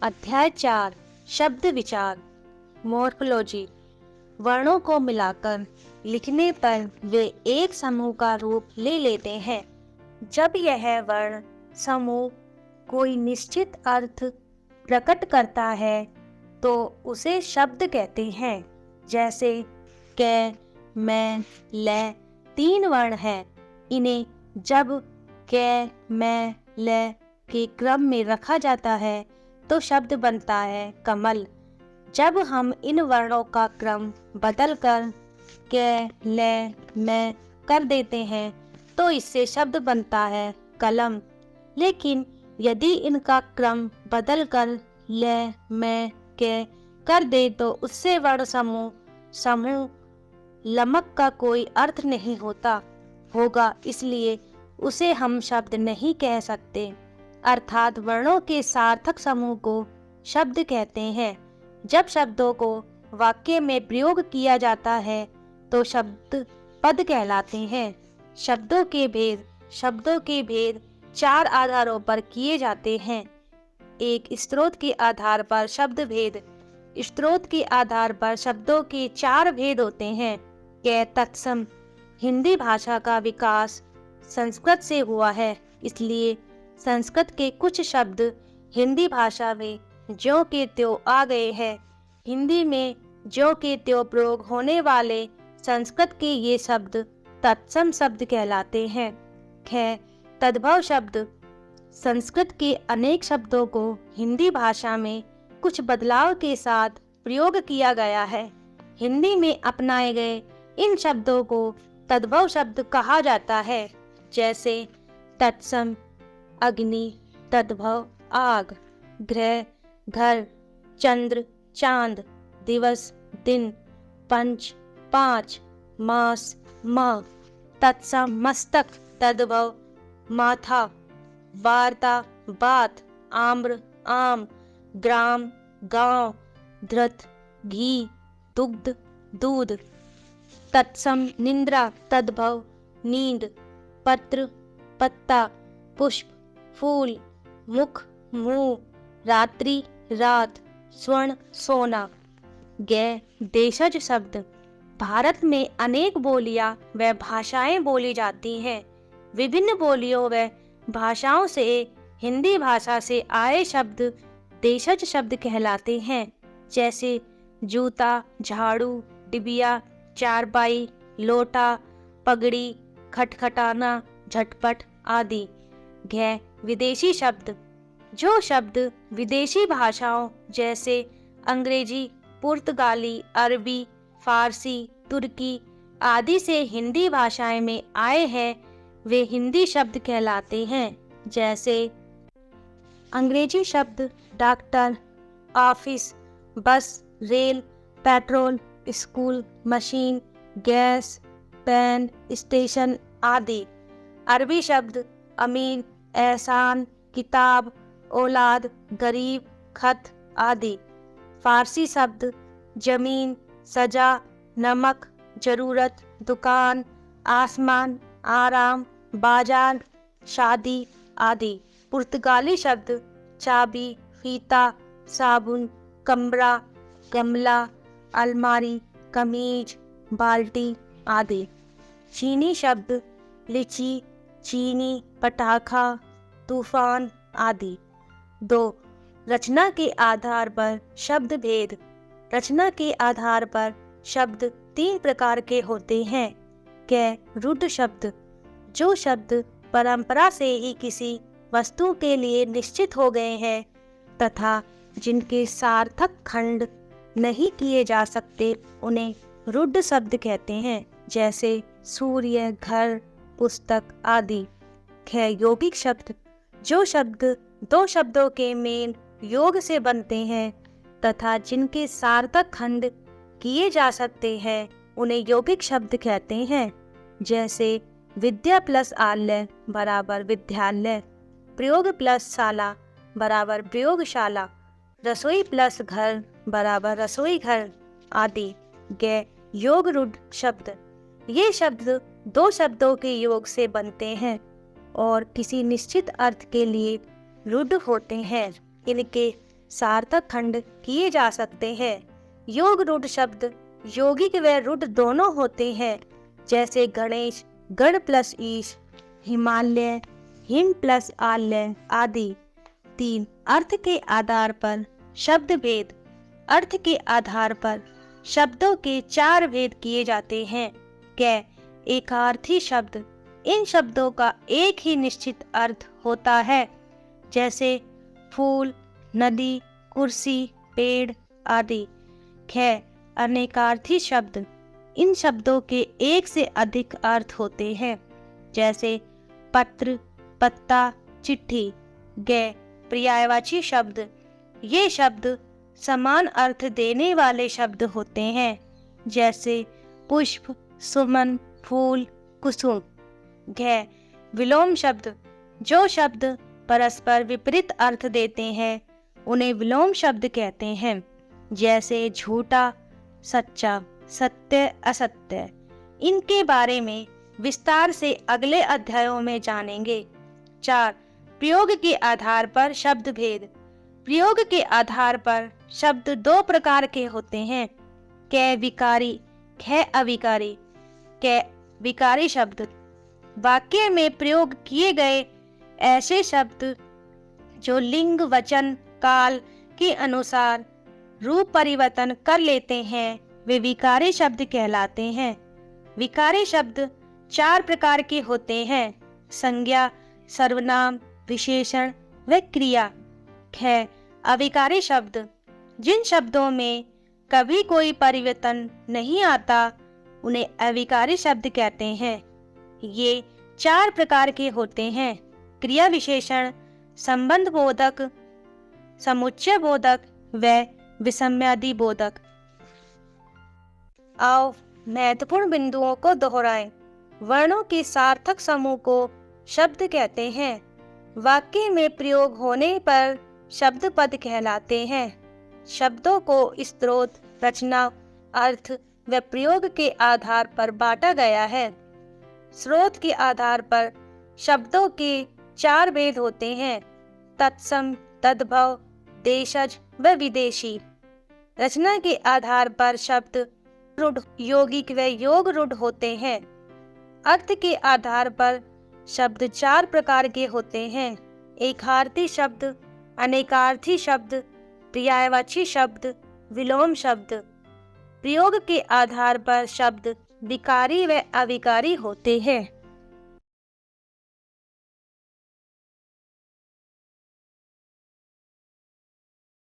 अध्याय 4 शब्द विचार। मॉर्फोलॉजी। वर्णों को मिलाकर लिखने पर वे एक समूह का रूप ले लेते हैं। जब यह वर्ण समूह कोई निश्चित अर्थ प्रकट करता है तो उसे शब्द कहते हैं। जैसे क, मैं, ल 3 वर्ण हैं। इन्हें जब क, मैं, ल के क्रम में रखा जाता है तो शब्द बनता है कमल। जब हम इन वर्णों का क्रम बदलकर क, ल, मैं कर देते हैं तो इससे शब्द बनता है कलम। लेकिन यदि इनका क्रम बदलकर ल, मैं, क कर दे तो उससे वर्ण समूह लमक का कोई अर्थ नहीं होगा, इसलिए उसे हम शब्द नहीं कह सकते। अर्थात वर्णों के सार्थक समूह को शब्द कहते हैं। जब शब्दों को वाक्य में प्रयोग किया जाता है तो शब्द पद कहलाते हैं। शब्दों के भेद 4 आधारों पर किए जाते हैं। एक, स्रोत के आधार पर शब्द भेद। स्रोत के आधार पर शब्दों के 4 भेद होते हैं। तत्सम। हिंदी भाषा का विकास संस्कृत से हुआ है, इसलिए संस्कृत के कुछ शब्द हिंदी भाषा में ज्यों के त्यों आ गए हैं। हिंदी में ज्यों के त्यों प्रयोग होने वाले संस्कृत के ये शब्द तत्सम शब्द कहलाते हैं। तद्भव शब्द। संस्कृत के अनेक शब्दों को हिंदी भाषा में कुछ बदलाव के साथ प्रयोग किया गया है। हिंदी में अपनाए गए इन शब्दों को तद्भव शब्द कहा जाता है। जैसे तत्सम अग्नि, तद्भव आग, ग्रह घर, चंद्र चांद, दिवस दिन, पंच 5, मास माह, तत्सम मस्तक, तद्भव माथा, वार्ता बात, आम्र आम, ग्राम गांव, धृत घी, दुग्ध दूध। तत्सम निंद्रा, तद्भव नींद, पत्र पत्ता, पुष्प फूल, मुख मुंह, रात्रि रात, स्वर्ण सोना। देशज शब्द। भारत में अनेक बोलियां व भाषाएं बोली जाती हैं। विभिन्न बोलियों व भाषाओं से हिंदी भाषा से आए शब्द देशज शब्द कहलाते हैं। जैसे जूता, झाड़ू, डिबिया, चारपाई, लोटा, पगड़ी, खटखटाना, झटपट आदि। विदेशी शब्द। जो शब्द विदेशी भाषाओं जैसे अंग्रेजी, पुर्तगाली, अरबी, फारसी, तुर्की आदि से हिंदी भाषाएं में आए हैं वे हिंदी शब्द कहलाते हैं। जैसे अंग्रेजी शब्द doctor, office, bus, rail, petrol, school, machine, gas, pen, station आदि। अरबी शब्द अमीर, एहसान, किताब, औलाद, गरीब, खत आदि। फारसी शब्द जमीन, सजा, नमक, जरूरत, दुकान, आसमान, आराम, बाजार, शादी आदि। पुर्तगाली शब्द चाबी, फीता, साबुन, कमरा, गमला, अलमारी, कमीज, बाल्टी आदि। चीनी शब्द लीची, चीनी, पटाखा, तूफान आदि। 2, रचना के आधार पर शब्द भेद। रचना के आधार पर शब्द 3 प्रकार के होते हैं। रूढ़ शब्द। जो शब्द परंपरा से ही किसी वस्तु के लिए निश्चित हो गए हैं तथा जिनके सार्थक खंड नहीं किए जा सकते उन्हें रूढ़ शब्द कहते हैं। जैसे सूर्य, घर, पुस्तक आदि। यौगिक शब्द। जो शब्द 2 शब्दों के मेल योग से बनते हैं तथा जिनके सार्थक खंड किए जा सकते हैं उन्हें यौगिक शब्द कहते हैं। जैसे विद्या प्लस आलय बराबर विद्यालय, प्रयोग प्लस शाला बराबर प्रयोगशाला, रसोई प्लस घर बराबर रसोई घर आदि। योग रूढ़ शब्द। ये शब्द 2 शब्दों के योग से बनते हैं और किसी निश्चित अर्थ के लिए रूढ़ होते हैं। इनके सार्थक खंड किए जा सकते हैं। योग रूढ़ शब्द यौगिक व रूढ़ दोनों होते हैं, जैसे गणेश गण प्लस ईश, हिमालय हिम प्लस आल्य आदि। 3. अर्थ के आधार पर शब्द भेद। अर्थ के आधार पर शब्दों के 4 भेद किए जाते हैं। कै एकार्थी शब्द, इन शब्दों का एक ही निश्चित अर्थ होता है, जैसे फूल, नदी, कुर्सी, पेड़ आदि। ख अनेकार्थी शब्द, इन शब्दों के एक से अधिक अर्थ होते हैं, जैसे पत्र, पत्ता, चिट्ठी। ग पर्यायवाची शब्द, ये शब्द समान अर्थ देने वाले शब्द होते हैं, जैसे पुष्प, सुमन, फूल, कुसुम। घ विलोम शब्द, जो शब्द परस्पर विपरीत अर्थ देते हैं उन्हें विलोम शब्द कहते हैं, जैसे झूठा, सच्चा, सत्य, असत्य। इनके बारे में विस्तार से अगले अध्यायों में जानेंगे। 4. प्रयोग के आधार पर शब्द भेद। प्रयोग के आधार पर शब्द 2 प्रकार के होते हैं, कै विकारी, ख अविकारी। कै विकारी शब्द, वाक्य में प्रयोग किए गए ऐसे शब्द जो लिंग, वचन, काल के अनुसार रूप परिवर्तन कर लेते हैं, वे विकारी शब्द कहलाते हैं। विकारी शब्द 4 प्रकार के होते हैं, संज्ञा, सर्वनाम, विशेषण व क्रिया। ख अविकारी शब्द, जिन शब्दों में कभी कोई परिवर्तन नहीं आता उन्हें अविकारी शब्द कहते हैं। ये 4 प्रकार के होते हैं, क्रिया विशेषण, संबंध बोधक, समुच्चय बोधक व विषम्यादि बोधक। आओ महत्वपूर्ण बिंदुओं को दोहराएं। वर्णों के सार्थक समूह को शब्द कहते हैं। वाक्य में प्रयोग होने पर शब्द पद कहलाते हैं। शब्दों को स्रोत, रचना, अर्थ व प्रयोग के आधार पर बांटा गया है। स्रोत के आधार पर शब्दों के 4 भेद होते हैं, तत्सम, तद्भव, देशज व विदेशी। रचना के आधार पर शब्द रूढ़, यौगिक व योग रूढ़ होते हैं। अर्थ के आधार पर शब्द 4 प्रकार के होते हैं, एकार्थी शब्द, अनेकार्थी शब्द, पर्यायवाची शब्द, विलोम शब्द। प्रयोग के आधार पर शब्द विकारी व अविकारी होते हैं।